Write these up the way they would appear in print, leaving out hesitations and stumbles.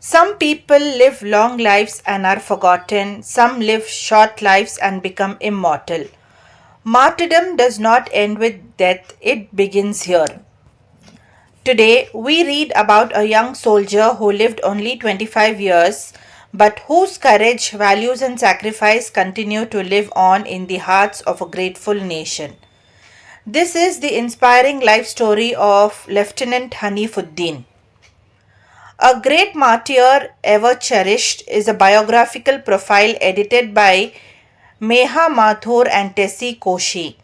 Some people live long lives and are forgotten, some live short lives and become immortal. Martyrdom does not end with death, it begins here. Today, we read about a young soldier who lived only 25 years, but whose courage, values, and sacrifice continue to live on in the hearts of a grateful nation. This is the inspiring life story of Lieutenant Hanifuddin. A Great Martyr Ever Cherished is a biographical profile edited by Meha Mathur and Tessie Koshi.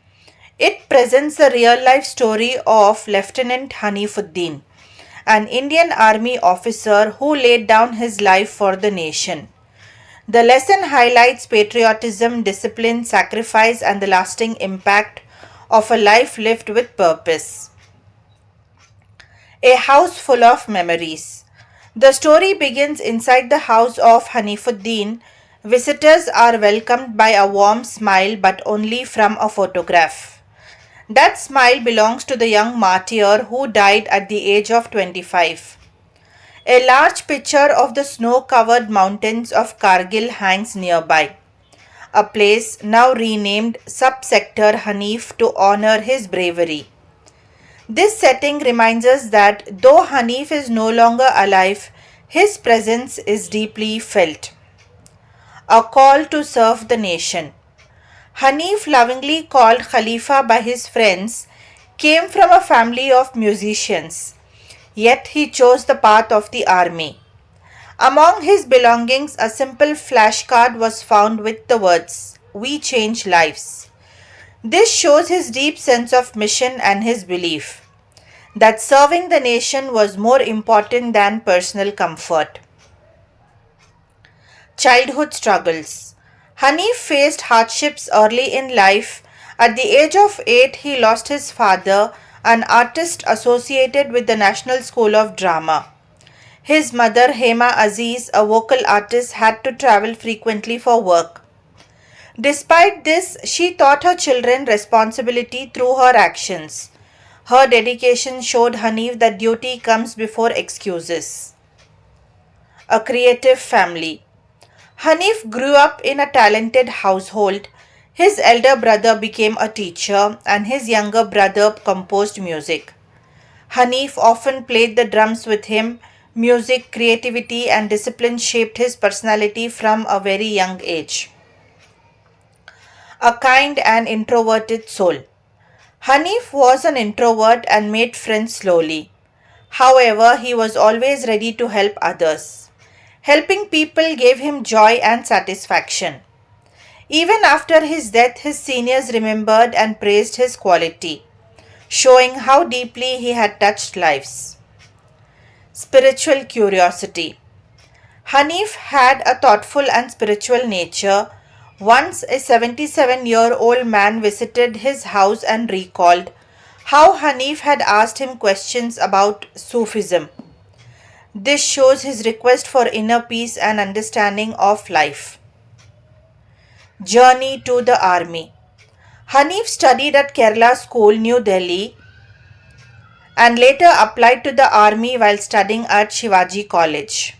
It presents the real life story of Lieutenant Hanifuddin, an Indian Army officer who laid down his life for the nation. The lesson highlights patriotism, discipline, sacrifice, and the lasting impact of a life lived with purpose. A house full of memories. The story begins inside the house of Hanifuddin. Visitors are welcomed by a warm smile, but only from a photograph. That smile belongs to the young martyr who died at the age of 25. A large picture of the snow covered mountains of Kargil hangs nearby, a place now renamed Subsector Hanif to honor his bravery. This setting reminds us that though Hanif is no longer alive, his presence is deeply felt. A call to serve the nation. Hanif, lovingly called Khalifa by his friends, came from a family of musicians, yet he chose the path of the army. Among his belongings, a simple flashcard was found with the words, "We change lives." This shows his deep sense of mission and his belief that serving the nation was more important than personal comfort. Childhood struggles. Hanif faced hardships early in life. At the age of 8, he lost his father, an artist associated with the National School of Drama. His mother, Hema Aziz, a vocal artist, had to travel frequently for work. Despite this, she taught her children responsibility through her actions. Her dedication showed Hanif that duty comes before excuses. A creative family. Hanif grew up in a talented household. His elder brother became a teacher and his younger brother composed music. Hanif often played the drums with him. Music, creativity, and discipline shaped his personality from a very young age. A kind and introverted soul. Hanif was an introvert and made friends slowly. However, he was always ready to help others. Helping people gave him joy and satisfaction. Even after his death, his seniors remembered and praised his quality, showing how deeply he had touched lives. Spiritual curiosity. Hanif had a thoughtful and spiritual nature. Once a 77-year-old man visited his house and recalled how Hanif had asked him questions about Sufism. This shows his request for inner peace and understanding of life. Journey to the army. Hanif studied at Kerala School, New Delhi, and later applied to the army while studying at Shivaji College.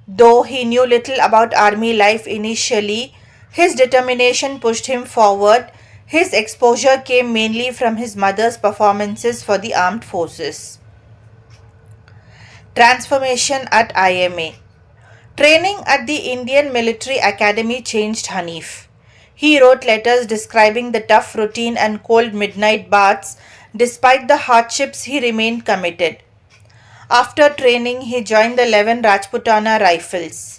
Though he knew little about army life initially, his determination pushed him forward. His exposure came mainly from his mother's performances for the armed forces. Transformation at IMA. Training at the Indian Military Academy changed Hanif. He wrote letters describing the tough routine and cold midnight baths. Despite the hardships, he remained committed. After training, he joined the 11 Rajputana Rifles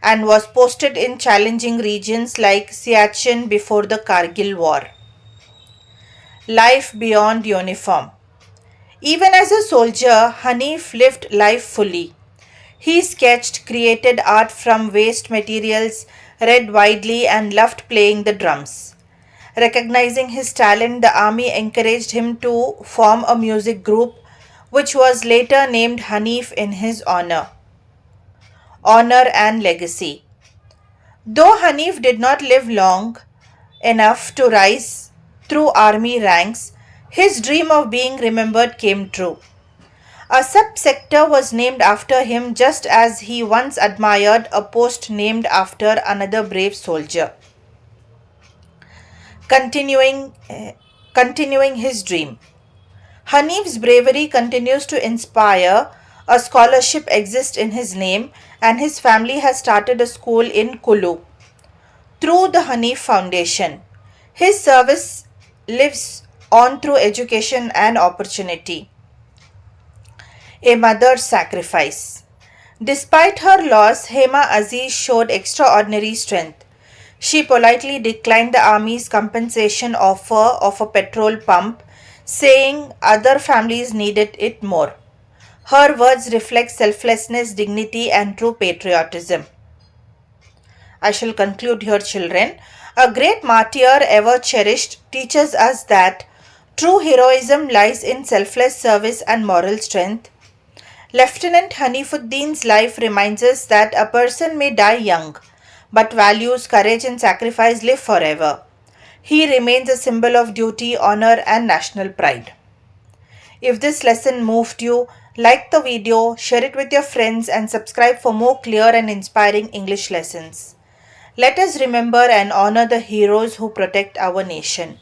and was posted in challenging regions like Siachen before the Kargil War. Life beyond uniform. Even as a soldier, Hanif lived life fully. He sketched, created art from waste materials, read widely, and loved playing the drums. Recognizing his talent, the army encouraged him to form a music group, which was later named Hanif in his honor. Honor and legacy. Though Hanif did not live long enough to rise through army ranks, his dream of being remembered came true. A subsector was named after him just as he once admired a post named after another brave soldier. Continuing, continuing his dream. Hanif's bravery continues to inspire. A scholarship exists in his name, and his family has started a school in Kulu through the Hanif Foundation. His service lives on through education and opportunity. A mother's sacrifice. Despite her loss, Hema Aziz showed extraordinary strength. She politely declined the army's compensation offer of a petrol pump, saying other families needed it more. Her words reflect selflessness, dignity, and true patriotism. I shall conclude here, children. A great martyr ever cherished teaches us that true heroism lies in selfless service and moral strength. Lieutenant Hanifuddin's life reminds us that a person may die young, but values, courage, and sacrifice live forever. He remains a symbol of duty, honor, and national pride. If this lesson moved you, like the video, share it with your friends, and subscribe for more clear and inspiring English lessons. Let us remember and honor the heroes who protect our nation.